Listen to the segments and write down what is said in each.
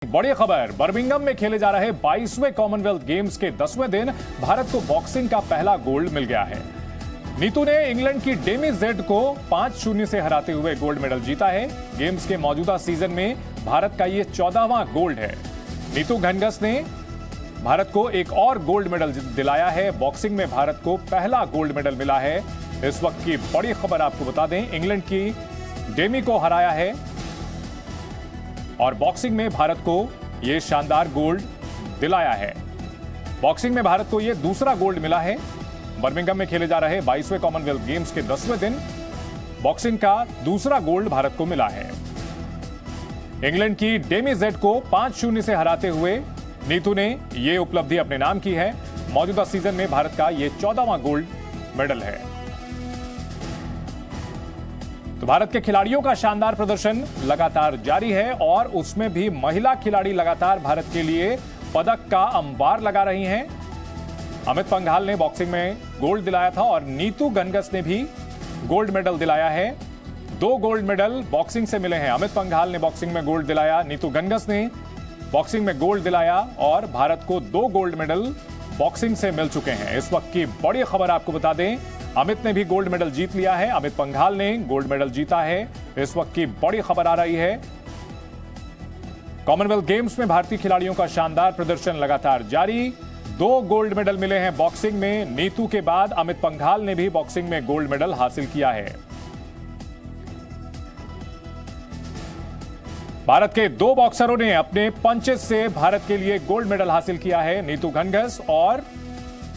बड़ी खबर, बर्मिंघम में खेले जा रहे 22वें कॉमनवेल्थ गेम्स के 10वें दिन भारत को बॉक्सिंग का पहला गोल्ड मिल गया है। नीतू ने इंग्लैंड की डेमी जेड को 5-0 से हराते हुए गोल्ड मेडल जीता है। गेम्स के मौजूदा सीजन में भारत का यह 14वां गोल्ड है। नीतू घनघस ने भारत को एक और गोल्ड मेडल दिलाया है। बॉक्सिंग में भारत को पहला गोल्ड मेडल मिला है। इस वक्त की बड़ी खबर आपको बता दें, इंग्लैंड की डेमी को हराया है और बॉक्सिंग में भारत को यह शानदार गोल्ड दिलाया है। बॉक्सिंग में भारत को यह दूसरा गोल्ड मिला है। बर्मिंघम में खेले जा रहे 22वें कॉमनवेल्थ गेम्स के 10वें दिन बॉक्सिंग का दूसरा गोल्ड भारत को मिला है। इंग्लैंड की डेमी जेड को 5-0 से हराते हुए नीतू ने यह उपलब्धि अपने नाम की है। मौजूदा सीजन में भारत का यह 14वां गोल्ड मेडल है। तो भारत के खिलाड़ियों का शानदार प्रदर्शन लगातार जारी है और उसमें भी महिला खिलाड़ी लगातार भारत के लिए पदक का अंबार लगा रही हैं। अमित पंघाल ने बॉक्सिंग में गोल्ड दिलाया था और नीतू घनघस ने भी गोल्ड मेडल दिलाया है। 2 गोल्ड मेडल बॉक्सिंग से मिले हैं। अमित पंघाल ने बॉक्सिंग में गोल्ड दिलाया, नीतू घनघस ने बॉक्सिंग में गोल्ड दिलाया और भारत को 2 गोल्ड मेडल बॉक्सिंग से मिल चुके हैं। इस वक्त की बड़ी खबर आपको बता दें, अमित ने भी गोल्ड मेडल जीत लिया है। अमित पंघाल ने गोल्ड मेडल जीता है। इस वक्त की बड़ी खबर आ रही है, कॉमनवेल्थ गेम्स में भारतीय खिलाड़ियों का शानदार प्रदर्शन लगातार जारी। 2 गोल्ड मेडल मिले हैं बॉक्सिंग में। नीतू के बाद अमित पंघाल ने भी बॉक्सिंग में गोल्ड मेडल हासिल किया है। भारत के 2 बॉक्सरों ने अपने पंचेस से भारत के लिए गोल्ड मेडल हासिल किया है। नीतू घनघस और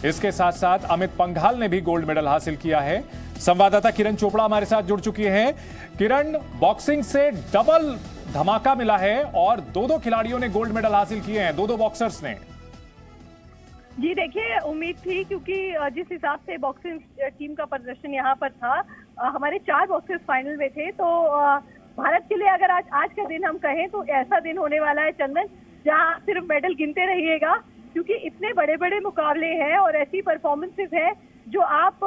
इसके साथ साथ अमित पंघाल ने भी गोल्ड मेडल हासिल किया है। संवाददाता किरण चोपड़ा हमारे साथ जुड़ चुकी हैं। किरण, बॉक्सिंग से डबल धमाका मिला है और 2 खिलाड़ियों ने गोल्ड मेडल हासिल किए हैं, 2 बॉक्सर्स ने। जी देखिए, उम्मीद थी क्योंकि जिस हिसाब से बॉक्सिंग टीम का प्रदर्शन यहाँ पर था, हमारे 4 बॉक्सर्स फाइनल में थे, तो भारत के लिए अगर आज का दिन हम कहें तो ऐसा दिन होने वाला है चंदन, जहाँ सिर्फ मेडल गिनते रहिएगा, क्योंकि इतने बड़े बड़े मुकाबले हैं और ऐसी परफॉर्मेंसेस है जो आप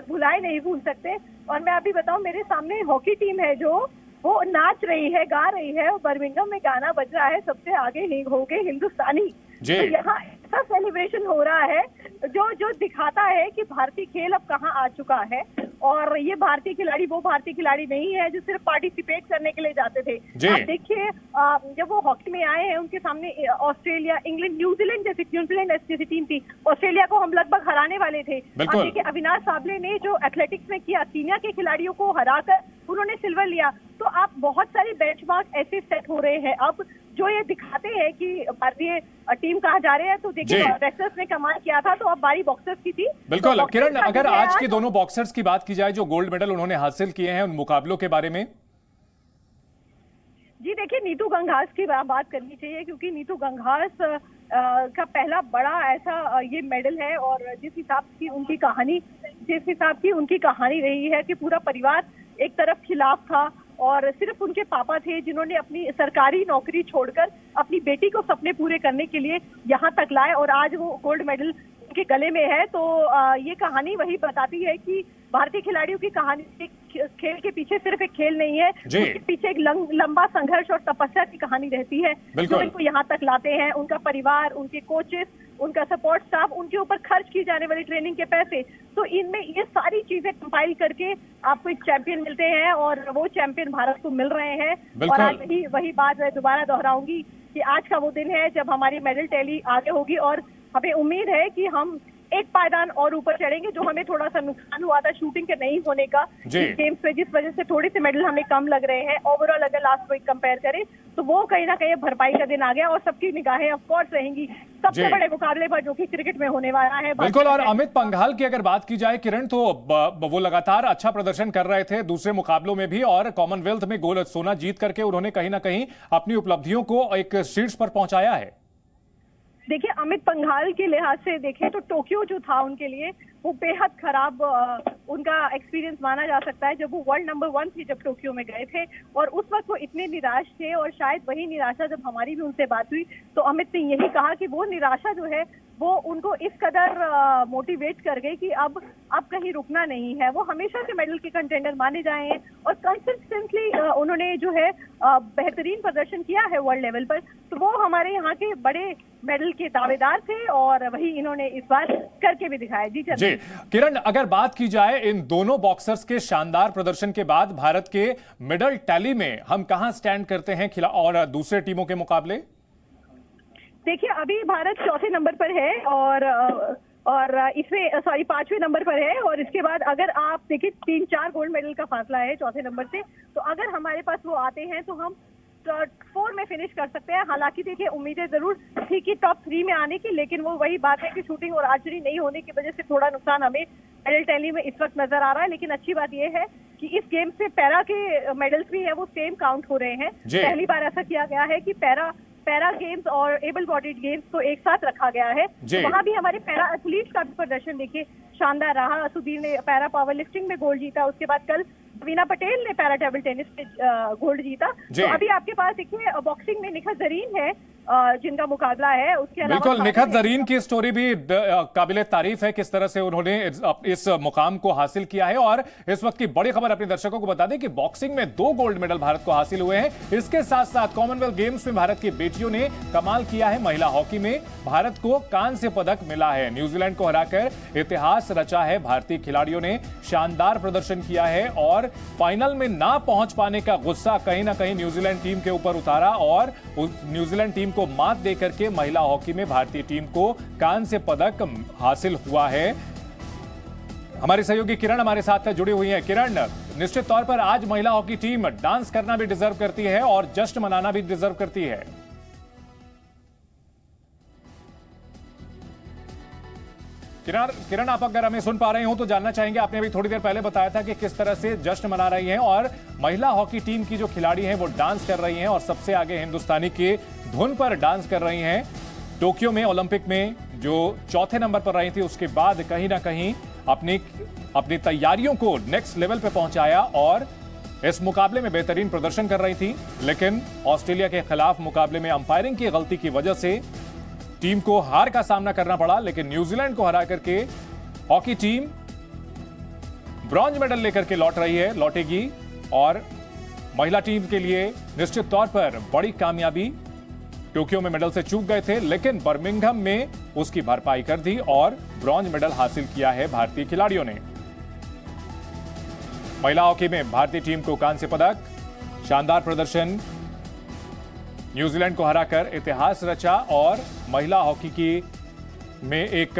भुलाए नहीं भूल सकते। और मैं अभी बताऊं, मेरे सामने हॉकी टीम है जो वो नाच रही है, गा रही है, और बर्मिंघम में गाना बज रहा है सबसे आगे हो गए हिंदुस्तानी। तो यहाँ ऐसा सेलिब्रेशन हो रहा है जो दिखाता है कि भारतीय खेल अब कहाँ आ चुका है। और ये भारतीय खिलाड़ी वो भारतीय खिलाड़ी नहीं है जो सिर्फ पार्टिसिपेट करने के लिए जाते थे। आप देखिए, जब वो हॉकी में आए हैं, उनके सामने ऑस्ट्रेलिया, इंग्लैंड, न्यूजीलैंड जैसी टीम थी। ऑस्ट्रेलिया को हम लगभग हराने वाले थे। अब देखिए, अविनाश साबले ने जो एथलेटिक्स में किया, कीनिया के खिलाड़ियों को हराकर उन्होंने सिल्वर लिया। तो आप बहुत सारे बेंचमार्क ऐसे सेट हो रहे हैं अब जो ये दिखाते हैं कि भारतीय टीम कहाँ जा रहे हैं। तो देखिए, रेसलर्स ने कमाल किया था, तो अब बारी बॉक्सर्स की थी। बिल्कुल। तो किरण, अगर आज के दोनों बॉक्सर्स की बात की जाए जो गोल्ड मेडल उन्होंने हासिल किए हैं, उन मुकाबलों के बारे में। जी देखिए, नीतू घनघस की बात करनी चाहिए, क्योंकि नीतू घनघस का पहला बड़ा ऐसा ये मेडल है। और जिस हिसाब की उनकी कहानी रही है कि पूरा परिवार एक तरफ खिलाफ था और सिर्फ उनके पापा थे जिन्होंने अपनी सरकारी नौकरी छोड़कर अपनी बेटी को सपने पूरे करने के लिए यहाँ तक लाए, और आज वो गोल्ड मेडल उनके गले में है। तो ये कहानी वही बताती है कि भारतीय खिलाड़ियों की कहानी खेल के पीछे सिर्फ एक खेल नहीं है, उसके पीछे एक लंबा संघर्ष और तपस्या की कहानी रहती है जो इनको यहाँ तक लाते हैं। उनका परिवार, उनके कोचेस, उनका सपोर्ट स्टाफ, उनके ऊपर खर्च की जाने वाली ट्रेनिंग के पैसे, तो इनमें ये सारी चीजें कंपाइल करके आपको एक चैंपियन मिलते हैं और वो चैंपियन भारत को मिल रहे हैं। और आज वही बात मैं दोबारा दोहराऊंगी कि आज का वो दिन है जब हमारी मेडल टैली आगे होगी और हमें उम्मीद है कि हम एक पायदान और ऊपर चढ़ेंगे। जो हमें थोड़ा सा नुकसान हुआ था शूटिंग के नहीं होने का गेम्स में, जिस वजह से थोड़े से मेडल हमें कम लग रहे हैं ओवरऑल, अगर लास्ट वीक कंपेयर करें, तो वो कहीं ना कहीं भरपाई का दिन आ गया और सबकी निगाहें ऑफ कोर्स रहेंगी सबसे बड़े मुकाबले पर जो कि क्रिकेट में होने वाला है। बिल्कुल। और अमित पंघाल की अगर बात की जाए किरण, तो वो लगातार अच्छा प्रदर्शन कर रहे थे दूसरे मुकाबलों में भी, और कॉमनवेल्थ में गोल्ड सोना जीत करके उन्होंने कहीं ना कहीं अपनी उपलब्धियों को एक शीर्ष पर पहुंचाया है। देखिए, अमित पंघाल के लिहाज से देखें तो टोक्यो जो था उनके लिए वो बेहद खराब उनका एक्सपीरियंस माना जा सकता है। जब वो वर्ल्ड नंबर 1 थे जब टोक्यो में गए थे, और उस वक्त वो इतने निराश थे, और शायद वही निराशा जब हमारी भी उनसे बात हुई तो अमित ने यही कहा कि वो निराशा जो है वो उनको इस कदर मोटिवेट कर गई कि अब कहीं रुकना नहीं है। वो हमेशा से मेडल के कंटेंडर माने जाए हैं और कंसिस्टेंटली उन्होंने जो है बेहतरीन प्रदर्शन किया है वर्ल्ड लेवल पर। तो वो हमारे यहाँ के बड़े मेडल के दावेदार थे और वही इन्होंने इस बार करके भी दिखाया। जी जी किरण, अगर बात की जाए इन दोनों बॉक्सर्स के शानदार प्रदर्शन के बाद भारत के मेडल टैली में हम कहां स्टैंड करते हैं और दूसरे टीमों के मुकाबले? देखिए, अभी भारत चौथे नंबर पर है और इसमें 5वें नंबर पर है। और इसके बाद अगर आप देखिए 3-4 गोल्ड मेडल का फासला है चौथे नंबर से। तो अगर हमारे पास वो आते हैं तो हम टॉप 4 में फिनिश कर सकते हैं। हालांकि देखिए उम्मीदें जरूर थी कि टॉप 3 में आने की, लेकिन वो वही बात है कि शूटिंग और आर्चरी नहीं होने की वजह से थोड़ा नुकसान हमें मेडल टैली में इस वक्त नजर आ रहा है। लेकिन अच्छी बात यह है कि इस गेम से पैरा के मेडल्स भी है वो सेम काउंट हो रहे हैं। पहली बार ऐसा किया गया है कि पैरा गेम्स और एबल बॉडीड गेम्स को एक साथ रखा गया है। तो वहाँ भी हमारे पैरा एथलीट्स का भी प्रदर्शन देखिए शानदार रहा। सुधीर ने पैरा पावर लिफ्टिंग में गोल्ड जीता। उसके बाद कल वीना पटेल ने पैरा टेबल टेनिस में गोल्ड जीता। तो अभी आपके पास देखिए बॉक्सिंग में निखत जरीन है जिनका मुकाबला है। उसके अलावा बिल्कुल, निखत जरीन की स्टोरी भी काबिले तारीफ है, किस तरह से उन्होंने इस मुकाम को हासिल किया है। और इस वक्त की बड़ी खबर अपने दर्शकों को बता दें कि बॉक्सिंग में 2 गोल्ड मेडल भारत को हासिल हुए हैं। इसके साथ साथ कॉमनवेल्थ गेम्स में भारत की बेटियों ने कमाल किया है। महिला हॉकी में भारत को कांस्य पदक मिला है। न्यूजीलैंड को हराकर इतिहास रचा है। भारतीय खिलाड़ियों ने शानदार प्रदर्शन किया है और फाइनल में ना पहुंच पाने का गुस्सा कहीं ना कहीं न्यूजीलैंड टीम के ऊपर उतारा और न्यूजीलैंड टीम को मात देकर के महिला हॉकी में भारतीय टीम को कांस्य पदक हासिल हुआ है। हमारी सहयोगी किरण हमारे साथ जुड़ी हुई है। किरण, निश्चित तौर पर आज महिला हॉकी टीम डांस करना भी डिजर्व करती है और जश्न मनाना भी डिजर्व करती है। किरण, आप अगर हमें सुन पा रहे हो तो जानना चाहेंगे, आपने अभी थोड़ी देर पहले बताया था कि किस तरह से जश्न मना रही हैं और महिला हॉकी टीम की जो खिलाड़ी हैं वो डांस कर रही हैं और सबसे आगे हिंदुस्तानी की धुन पर डांस कर रही हैं। टोक्यो में ओलंपिक में जो चौथे नंबर पर रही थी उसके बाद कहीं ना कहीं अपनी तैयारियों को नेक्स्ट लेवल पे पहुंचाया और इस मुकाबले में बेहतरीन प्रदर्शन कर रही थी। लेकिन ऑस्ट्रेलिया के खिलाफ मुकाबले में अंपायरिंग की गलती की वजह से टीम को हार का सामना करना पड़ा। लेकिन न्यूजीलैंड को हरा करके हॉकी टीम ब्रॉन्ज मेडल लेकर के लौटेगी और महिला टीम के लिए निश्चित तौर पर बड़ी कामयाबी। टोक्यो में मेडल से चूक गए थे लेकिन बर्मिंघम में उसकी भरपाई कर दी और ब्रॉन्ज मेडल हासिल किया है भारतीय खिलाड़ियों ने। महिला हॉकी में भारतीय टीम को कांस्य पदक, शानदार प्रदर्शन, न्यूजीलैंड को हराकर इतिहास रचा और महिला हॉकी में एक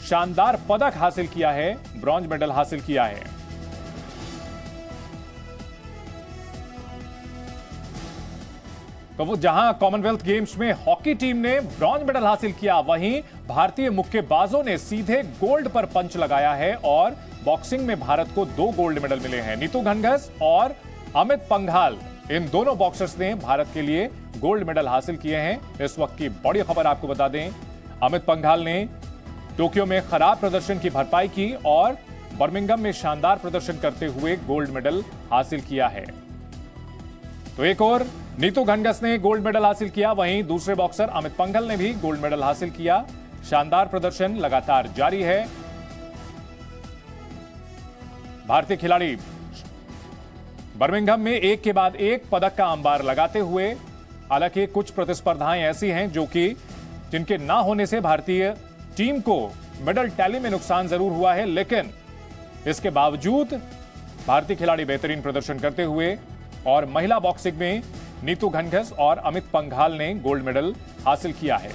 शानदार पदक हासिल किया है, ब्रॉन्ज मेडल हासिल किया है। तो वो जहां कॉमनवेल्थ गेम्स में हॉकी टीम ने ब्रॉन्ज मेडल हासिल किया, वहीं भारतीय मुक्केबाजों ने सीधे गोल्ड पर पंच लगाया है और बॉक्सिंग में भारत को 2 गोल्ड मेडल मिले हैं। नीतू घनघस और अमित पंघाल, इन दोनों बॉक्सर्स ने भारत के लिए गोल्ड मेडल हासिल किए हैं। इस वक्त की बड़ी खबर आपको बता दें, अमित पंघाल ने टोक्यो में खराब प्रदर्शन की भरपाई की और बर्मिंघम में शानदार प्रदर्शन करते हुए गोल्ड मेडल हासिल किया है। तो एक और नीतू घनघस ने गोल्ड मेडल हासिल किया, वहीं दूसरे बॉक्सर अमित पंघाल ने भी गोल्ड मेडल हासिल किया। शानदार प्रदर्शन लगातार जारी है। भारतीय खिलाड़ी बर्मिंघम में एक के बाद एक पदक का अंबार लगाते हुए, हालांकि कुछ प्रतिस्पर्धाएं ऐसी हैं जिनके ना होने से भारतीय टीम को मेडल टैली में नुकसान जरूर हुआ है, लेकिन इसके बावजूद भारतीय खिलाड़ी बेहतरीन प्रदर्शन करते हुए और महिला बॉक्सिंग में नीतू घनघस और अमित पंघाल ने गोल्ड मेडल हासिल किया है।